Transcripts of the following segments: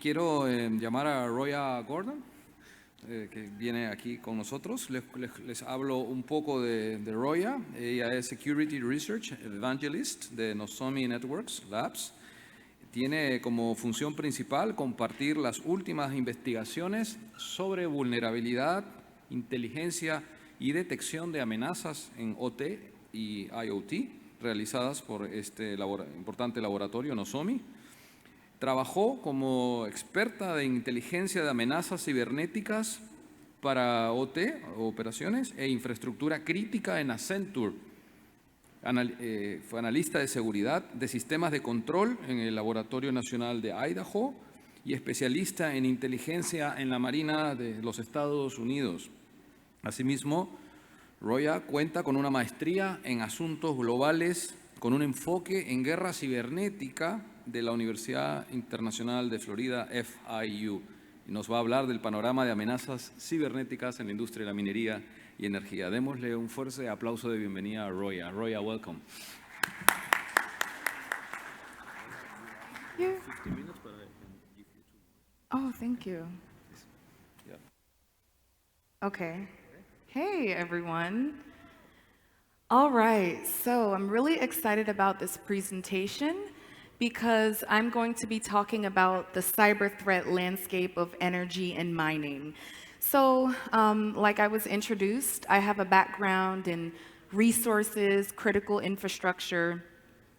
quiero llamar a Roya Gordon, que viene aquí con nosotros. Les hablo un poco de Roya. Ella es Security Research Evangelist de NOZOMI Networks Labs. Tiene como función principal compartir las últimas investigaciones sobre vulnerabilidad, inteligencia y detección de amenazas en OT y IoT realizadas por este importante laboratorio NOZOMI. Trabajó como experta de inteligencia de amenazas cibernéticas para OT, operaciones, e infraestructura crítica en Accenture. Fue analista de seguridad de sistemas de control en el Laboratorio Nacional de Idaho y especialista en inteligencia en la Marina de los Estados Unidos. Asimismo, Roya cuenta con una maestría en asuntos globales con un enfoque en guerra cibernética de la Universidad Internacional de Florida, FIU. Y nos va a hablar del panorama de amenazas cibernéticas en la industria de la minería y energía. Démosle un fuerte aplauso de bienvenida a Roya. Roya, welcome. Yeah. Oh, thank you. Okay. Hey, everyone. All right, so I'm really excited about this presentation because I'm going to be talking about the cyber threat landscape of energy and mining. So, like I was introduced, I have a background in resources, critical infrastructure.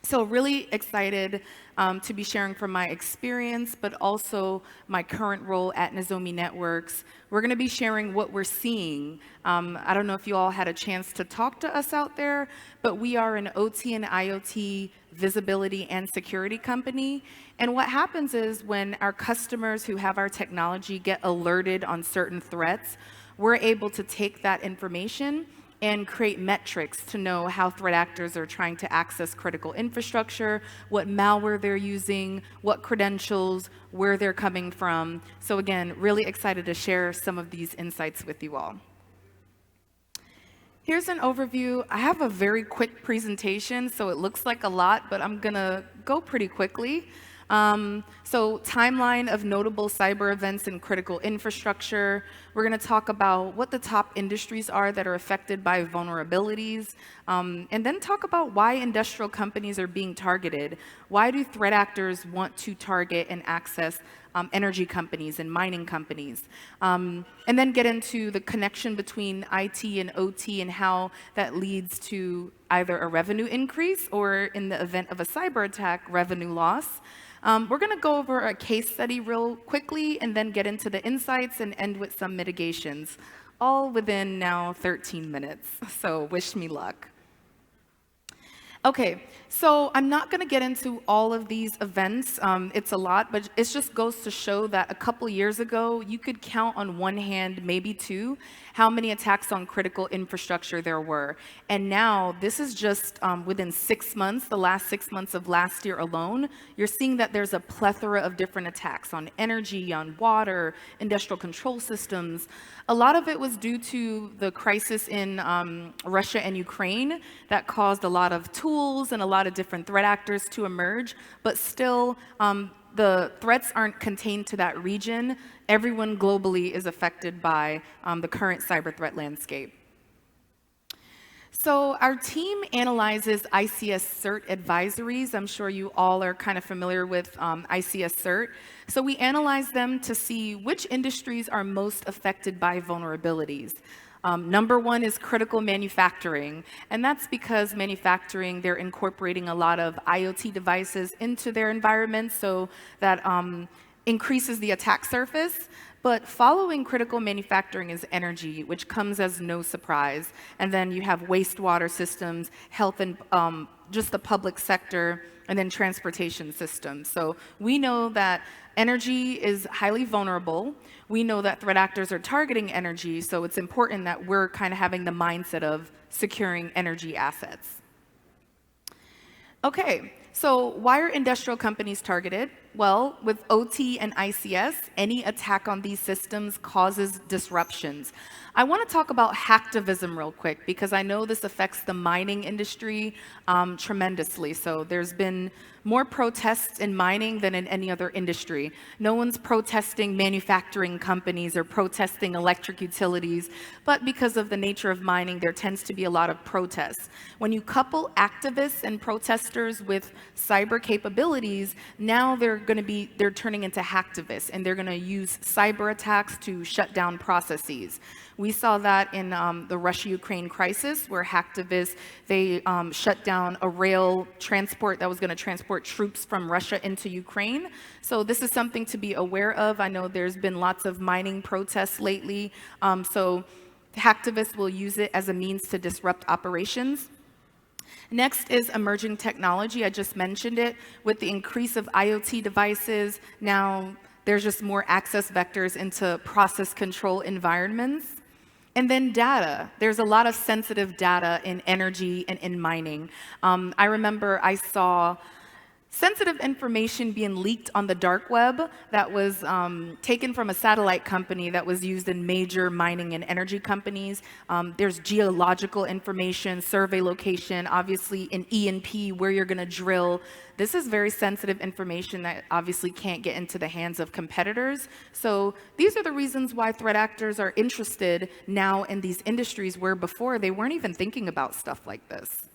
So really excited to be sharing from my experience, but also my current role at NOZOMI Networks. We're gonna be sharing what we're seeing. I don't know if you all had a chance to talk to us out there, but we are an OT and IoT visibility and security company. And what happens is when our customers who have our technology get alerted on certain threats, we're able to take that information and create metrics to know how threat actors are trying to access critical infrastructure, what malware they're using, what credentials, where they're coming from. So again, really excited to share some of these insights with you all. Here's an overview. I have a very quick presentation, so it looks like a lot, but I'm gonna go pretty quickly. So timeline of notable cyber events and critical infrastructure. We're going to talk about what the top industries are that are affected by vulnerabilities, and then talk about why industrial companies are being targeted. Why do threat actors want to target and access energy companies and mining companies? And then get into the connection between IT and OT and how that leads to either a revenue increase or, in the event of a cyber attack, revenue loss. We're going to go over a case study real quickly and then get into the insights and end with some mitigations, all within now 13 minutes. So wish me luck. Okay, so I'm not going to get into all of these events. It's a lot, but it just goes to show that a couple years ago, you could count on one hand, maybe two, how many attacks on critical infrastructure there were. And now, this is just within 6 months, the last 6 months of last year alone, you're seeing that there's a plethora of different attacks on energy, on water, industrial control systems. A lot of it was due to the crisis in Russia and Ukraine that caused a lot of tools and a lot of different threat actors to emerge, but still, the threats aren't contained to that region. Everyone globally is affected by the current cyber threat landscape. So our team analyzes ICS CERT advisories. I'm sure you all are kind of familiar with ICS CERT. So we analyze them to see which industries are most affected by vulnerabilities. Number one is critical manufacturing, and that's because manufacturing, they're incorporating a lot of IoT devices into their environment, so that increases the attack surface. But following critical manufacturing is energy, which comes as no surprise. And then you have wastewater systems, health and just the public sector, and then transportation systems. So we know that energy is highly vulnerable. We know that threat actors are targeting energy, so it's important that we're kind of having the mindset of securing energy assets. Okay, so why are industrial companies targeted? Well, with OT and ICS, any attack on these systems causes disruptions. I want to talk about hacktivism real quick because I know this affects the mining industry tremendously. So there's been more protests in mining than in any other industry. No one's protesting manufacturing companies or protesting electric utilities, but because of the nature of mining, there tends to be a lot of protests. When you couple activists and protesters with cyber capabilities, now they're turning into hacktivists, and they're going to use cyber attacks to shut down processes. We saw that in the Russia-Ukraine crisis, where hacktivists, they shut down a rail transport that was going to transport troops from Russia into Ukraine. So this is something to be aware of. I know there's been lots of mining protests lately. So hacktivists will use it as a means to disrupt operations. Next is emerging technology. I just mentioned it. With the increase of IoT devices, now there's just more access vectors into process control environments. And then data. There's a lot of sensitive data in energy and in mining. I remember I saw sensitive information being leaked on the dark web that was taken from a satellite company that was used in major mining and energy companies. There's geological information, survey location, obviously in E&P, where you're going to drill. This is very sensitive information that obviously can't get into the hands of competitors. So these are the reasons why threat actors are interested now in these industries where before they weren't even thinking about stuff like this.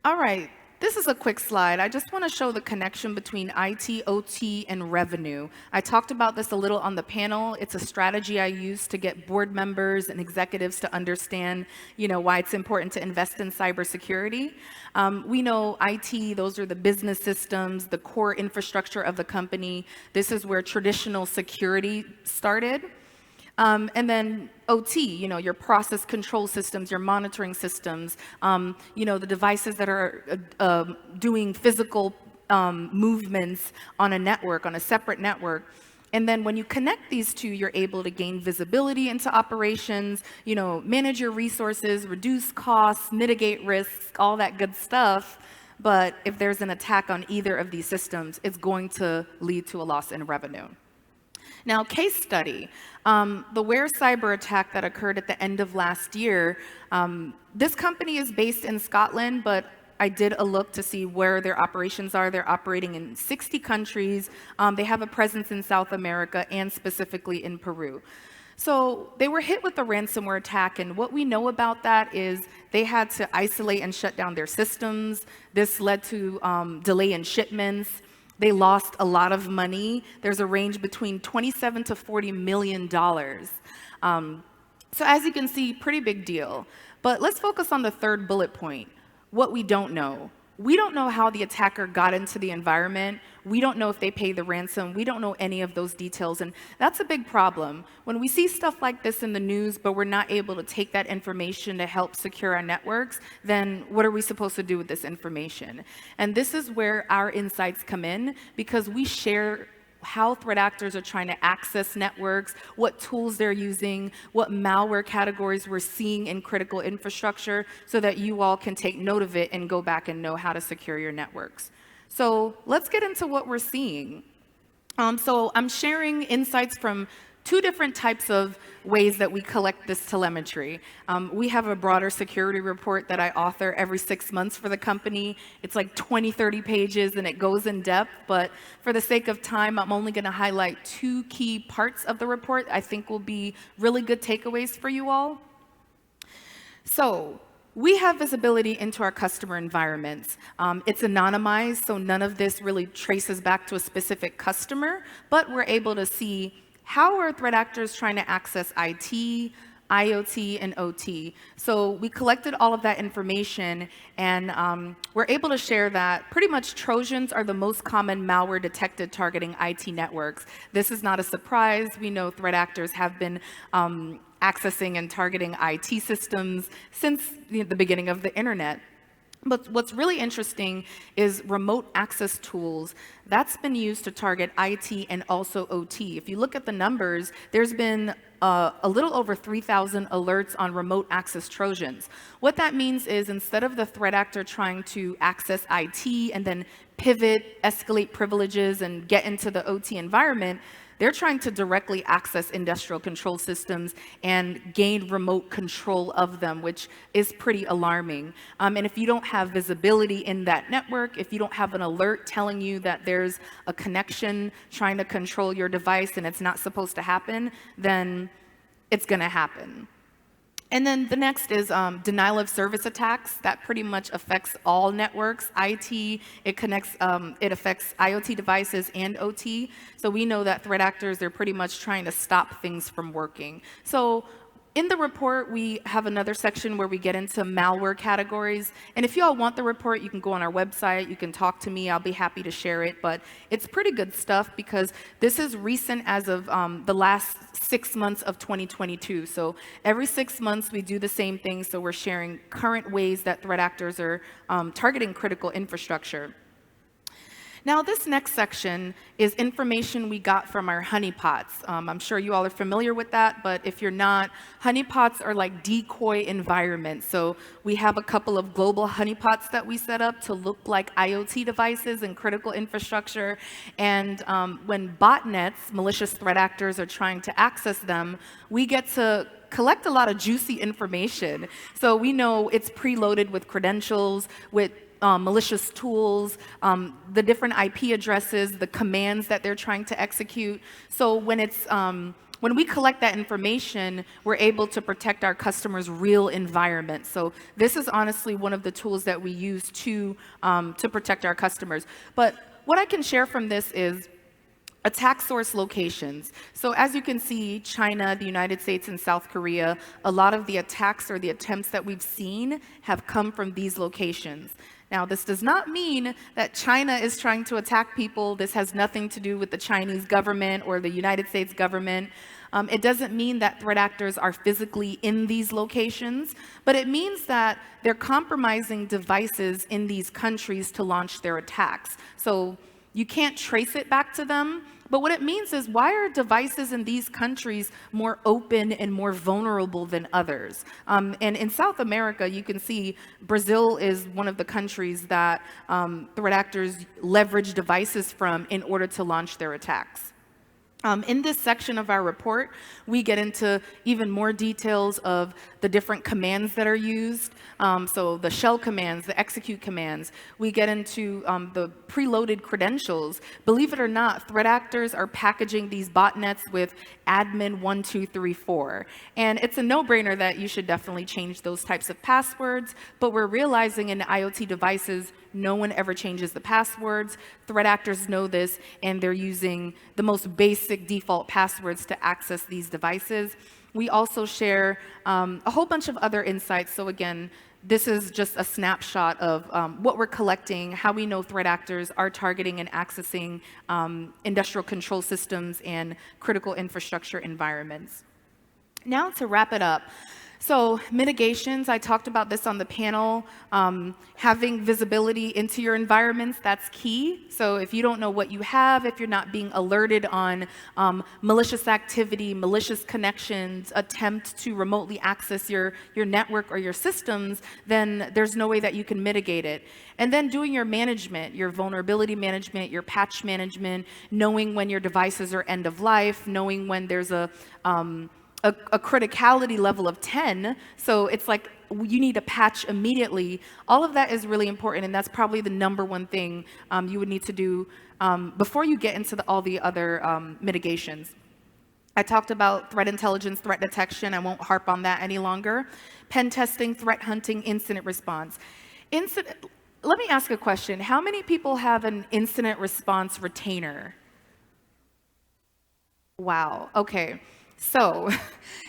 All right. This is a quick slide. I just want to show the connection between IT, OT, and revenue. I talked about this a little on the panel. It's a strategy I use to get board members and executives to understand, why it's important to invest in cybersecurity. We know IT, those are the business systems, the core infrastructure of the company. This is where traditional security started. And then OT, your process control systems, your monitoring systems, the devices that are doing physical movements on a network, on a separate network. And then when you connect these two, you're able to gain visibility into operations, manage your resources, reduce costs, mitigate risks, all that good stuff. But if there's an attack on either of these systems, it's going to lead to a loss in revenue. Now, case study, the Ware cyber attack that occurred at the end of last year, this company is based in Scotland, but I did a look to see where their operations are. They're operating in 60 countries. They have a presence in South America and specifically in Peru. So they were hit with a ransomware attack, and what we know about that is they had to isolate and shut down their systems. This led to delay in shipments. They lost a lot of money. There's a range between $27 to $40 million. So as you can see, pretty big deal. But let's focus on the third bullet point, what we don't know. We don't know how the attacker got into the environment. We don't know if they paid the ransom. We don't know any of those details, and that's a big problem. When we see stuff like this in the news, but we're not able to take that information to help secure our networks, then what are we supposed to do with this information? And this is where our insights come in, because we share how threat actors are trying to access networks, what tools they're using, what malware categories we're seeing in critical infrastructure, so that you all can take note of it and go back and know how to secure your networks. So let's get into what we're seeing. So I'm sharing insights from two different types of ways that we collect this telemetry. We have a broader security report that I author every 6 months for the company. It's like 20, 30 pages, and it goes in depth, but for the sake of time, I'm only gonna highlight two key parts of the report I think will be really good takeaways for you all. So, we have visibility into our customer environments. It's anonymized, so none of this really traces back to a specific customer, but we're able to see how are threat actors trying to access IT, IoT, and OT. So we collected all of that information, and we're able to share that pretty much Trojans are the most common malware detected targeting IT networks. This is not a surprise. We know threat actors have been accessing and targeting IT systems since the beginning of the internet. But what's really interesting is remote access tools. That's been used to target IT and also OT. If you look at the numbers, there's been a little over 3,000 alerts on remote access Trojans. What that means is instead of the threat actor trying to access IT and then pivot, escalate privileges, and get into the OT environment, they're trying to directly access industrial control systems and gain remote control of them, which is pretty alarming. And if you don't have visibility in that network, if you don't have an alert telling you that there's a connection trying to control your device and it's not supposed to happen, then it's going to happen. And then the next is denial of service attacks. That pretty much affects all networks. IT, it affects IoT devices and OT. So we know that threat actors, they're pretty much trying to stop things from working. So in the report, we have another section where we get into malware categories. And if you all want the report, you can go on our website, you can talk to me, I'll be happy to share it. But it's pretty good stuff because this is recent as of the last 6 months of 2022. So every 6 months we do the same thing. So we're sharing current ways that threat actors are targeting critical infrastructure. Now, this next section is information we got from our honeypots. I'm sure you all are familiar with that, but if you're not, honeypots are like decoy environments. So we have a couple of global honeypots that we set up to look like IoT devices and critical infrastructure. And when botnets, malicious threat actors, are trying to access them, we get to collect a lot of juicy information. So we know it's preloaded with credentials, with malicious tools, the different IP addresses, the commands that they're trying to execute. So when we collect that information, we're able to protect our customers' real environment. So this is honestly one of the tools that we use to protect our customers. But what I can share from this is attack source locations. So as you can see, China, the United States, and South Korea, a lot of the attacks or the attempts that we've seen have come from these locations. Now, this does not mean that China is trying to attack people. This has nothing to do with the Chinese government or the United States government. It doesn't mean that threat actors are physically in these locations, but it means that they're compromising devices in these countries to launch their attacks. So you can't trace it back to them. But what it means is, why are devices in these countries more open and more vulnerable than others? And in South America, you can see Brazil is one of the countries that threat actors leverage devices from in order to launch their attacks. In this section of our report, we get into even more details of the different commands that are used. So the shell commands, the execute commands. We get into the preloaded credentials. Believe it or not, threat actors are packaging these botnets with admin 1234. And it's a no-brainer that you should definitely change those types of passwords, but we're realizing in IoT devices, no one ever changes the passwords. Threat actors know this, and they're using the most basic default passwords to access these devices. We also share a whole bunch of other insights. So again, this is just a snapshot of what we're collecting, how we know threat actors are targeting and accessing industrial control systems and critical infrastructure environments. Now to wrap it up. So mitigations, I talked about this on the panel. Having visibility into your environments, that's key. So if you don't know what you have, if you're not being alerted on malicious activity, malicious connections, attempt to remotely access your network or your systems, then there's no way that you can mitigate it. And then doing your management, your vulnerability management, your patch management, knowing when your devices are end of life, knowing when there's a criticality level of 10, so it's like you need to patch immediately. All of that is really important, and that's probably the number one thing you would need to do before you get into all the other mitigations. I talked about threat intelligence, threat detection. I won't harp on that any longer. Pen testing, threat hunting, incident response. Let me ask a question. How many people have an incident response retainer? Wow, okay. So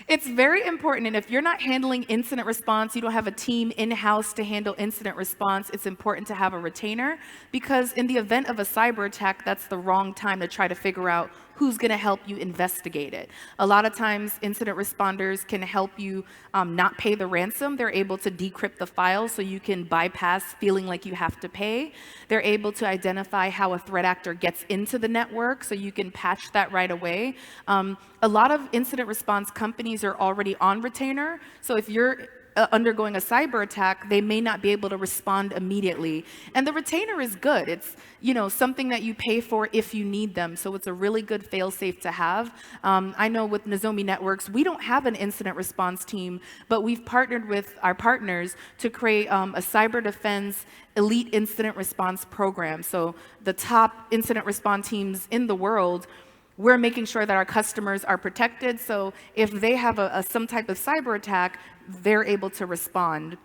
it's very important, and if you're not handling incident response, you don't have a team in-house to handle incident response, it's important to have a retainer, because in the event of a cyber attack, that's the wrong time to try to figure out who's going to help you investigate it. A lot of times, incident responders can help you not pay the ransom. They're able to decrypt the file so you can bypass feeling like you have to pay. They're able to identify how a threat actor gets into the network so you can patch that right away. A lot of incident response companies are already on retainer, so if you're undergoing a cyber attack, they may not be able to respond immediately. And the retainer is good. It's, you know, something that you pay for if you need them. So it's a really good fail-safe to have. I know with NOZOMI Networks, we don't have an incident response team, but we've partnered with our partners to create a cyber defense elite incident response program. So the top incident response teams in the world, we're making sure that our customers are protected. So if they have some type of cyber attack, they're able to respond.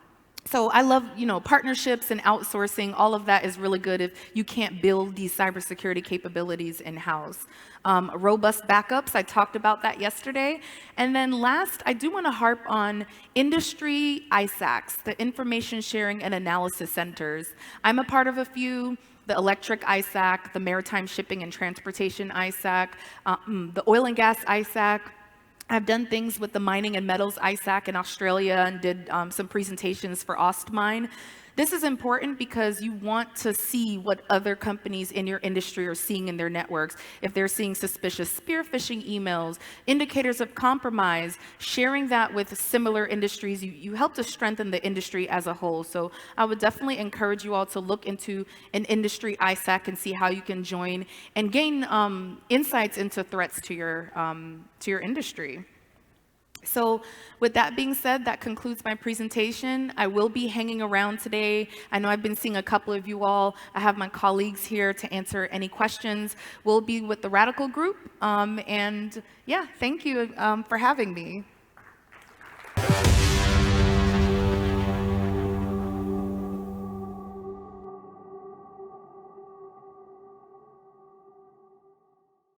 So I love, you know, partnerships and outsourcing. All of that is really good if you can't build these cybersecurity capabilities in-house. Robust backups, I talked about that yesterday. And then last, I do want to harp on industry ISACs, the Information Sharing and Analysis Centers. I'm a part of a few. The electric ISAC, the maritime shipping and transportation ISAC, the oil and gas ISAC. I've done things with the mining and metals ISAC in Australia and did some presentations for Ostmine. This is important because you want to see what other companies in your industry are seeing in their networks. If they're seeing suspicious spear phishing emails, indicators of compromise, sharing that with similar industries, you help to strengthen the industry as a whole. So I would definitely encourage you all to look into an industry ISAC and see how you can join and gain insights into threats to your industry. So with that being said, that concludes my presentation. I will be hanging around today. I know I've been seeing a couple of you all. I have my colleagues here to answer any questions. We'll be with the Radical group. And yeah, thank you for having me.